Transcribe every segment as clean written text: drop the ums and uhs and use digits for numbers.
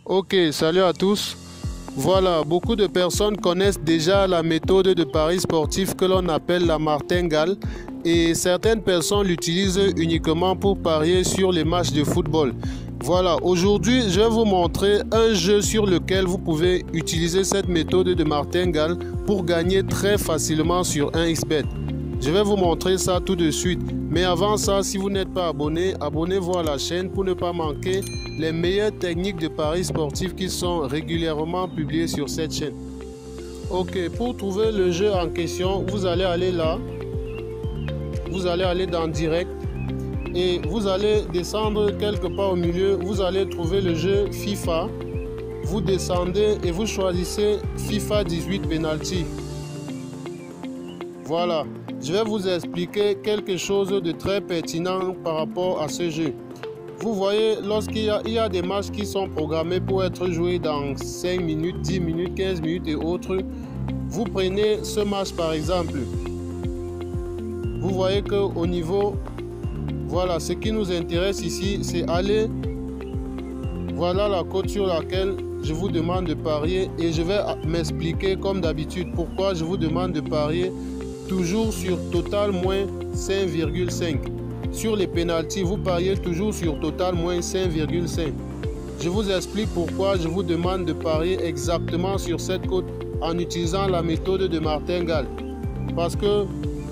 Ok, salut à tous. Voilà, beaucoup de personnes connaissent déjà la méthode de paris sportif que l'on appelle la martingale et certaines personnes l'utilisent uniquement pour parier sur les matchs de football. Voilà, aujourd'hui, je vais vous montrer un jeu sur lequel vous pouvez utiliser cette méthode de martingale pour gagner très facilement sur 1xBet. Je vais vous montrer ça tout de suite. Mais avant ça, si vous n'êtes pas abonné, abonnez-vous à la chaîne pour ne pas manquer les meilleures techniques de paris sportifs qui sont régulièrement publiées sur cette chaîne. Ok, pour trouver le jeu en question, vous allez aller là. Vous allez aller dans Direct. Et vous allez descendre quelque part au milieu. Vous allez trouver le jeu FIFA. Vous descendez et vous choisissez FIFA 18 Penalty. Voilà. Je vais vous expliquer quelque chose de très pertinent par rapport à ce jeu. Vous voyez, lorsqu'il y a des matchs qui sont programmés pour être joués dans 5 minutes, 10 minutes, 15 minutes et autres, vous prenez ce match par exemple. Vous voyez qu'au niveau, voilà, ce qui nous intéresse ici, c'est aller, voilà la cote sur laquelle je vous demande de parier et je vais m'expliquer comme d'habitude pourquoi je vous demande de parier toujours sur total moins 5,5. Sur les pénaltys, vous pariez toujours sur total moins 5,5. Je vous explique pourquoi je vous demande de parier exactement sur cette cote en utilisant la méthode de martingale. Parce que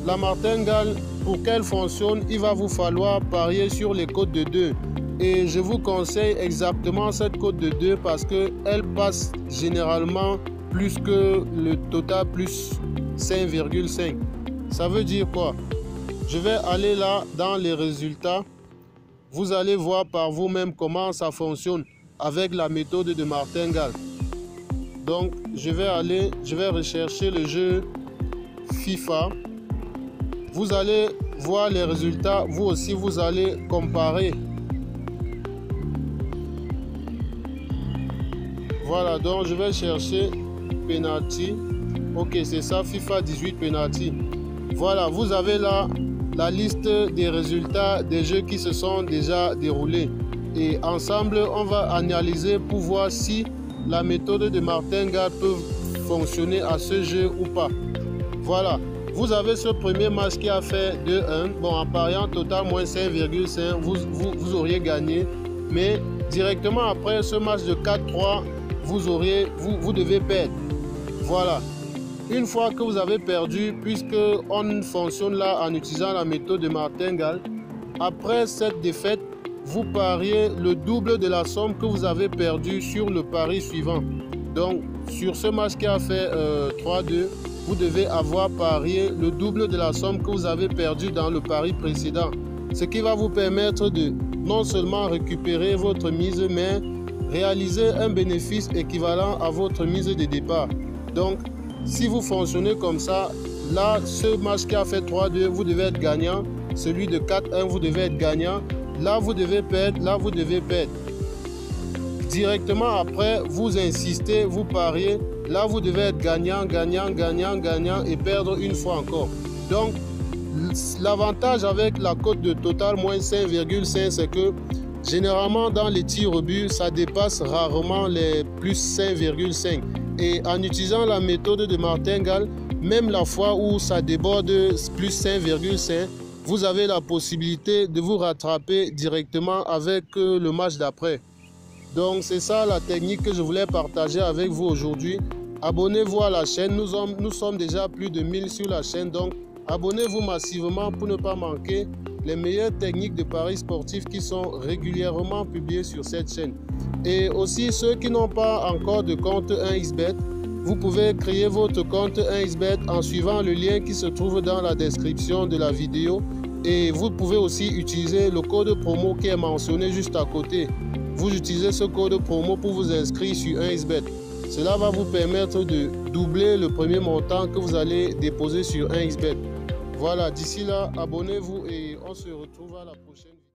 la martingale, pour qu'elle fonctionne, il va vous falloir parier sur les cotes de 2. Et je vous conseille exactement cette cote de 2 parce qu'elle passe généralement plus que le total plus 5,5. Ça veut dire quoi? Je vais aller là dans les résultats. Vous allez voir par vous-même comment ça fonctionne avec la méthode de martingale. Donc je vais rechercher le jeu FIFA. Vous allez voir les résultats. Vous aussi vous allez comparer. Voilà, donc je vais chercher penalty. Ok, c'est ça, FIFA 18 penalty. Voilà, vous avez là la liste des résultats des jeux qui se sont déjà déroulés. Et ensemble, on va analyser pour voir si la méthode de martingale peut fonctionner à ce jeu ou pas. Voilà, vous avez ce premier match qui a fait 2-1. Bon, en pariant total moins 5,5, vous auriez gagné. Mais directement après ce match de 4-3, vous devez perdre. Voilà. Une fois que vous avez perdu, puisque on fonctionne là en utilisant la méthode de martingale, après cette défaite, vous pariez le double de la somme que vous avez perdue sur le pari suivant. Donc, sur ce match qui a fait 3-2, vous devez avoir parié le double de la somme que vous avez perdue dans le pari précédent. Ce qui va vous permettre de non seulement récupérer votre mise, mais réaliser un bénéfice équivalent à votre mise de départ. Donc, si vous fonctionnez comme ça, là, ce match qui a fait 3-2, vous devez être gagnant. Celui de 4-1, vous devez être gagnant. Là, vous devez perdre. Là, vous devez perdre. Directement après, vous insistez, vous pariez. Là, vous devez être gagnant, gagnant, gagnant, gagnant et perdre une fois encore. Donc, l'avantage avec la cote de total moins 5,5, c'est que généralement, dans les tirs au but, ça dépasse rarement les plus 5,5. Et en utilisant la méthode de martingale, même la fois où ça déborde plus 5,5, vous avez la possibilité de vous rattraper directement avec le match d'après. Donc c'est ça la technique que je voulais partager avec vous aujourd'hui. Abonnez-vous à la chaîne, nous sommes déjà plus de 1000 sur la chaîne, donc abonnez-vous massivement pour ne pas manquer les meilleures techniques de paris sportifs qui sont régulièrement publiées sur cette chaîne. Et aussi ceux qui n'ont pas encore de compte 1xBet, vous pouvez créer votre compte 1xBet en suivant le lien qui se trouve dans la description de la vidéo. Et vous pouvez aussi utiliser le code promo qui est mentionné juste à côté. Vous utilisez ce code promo pour vous inscrire sur 1xBet. Cela va vous permettre de doubler le premier montant que vous allez déposer sur 1xBet. Voilà, d'ici là, abonnez-vous et on se retrouve à la prochaine.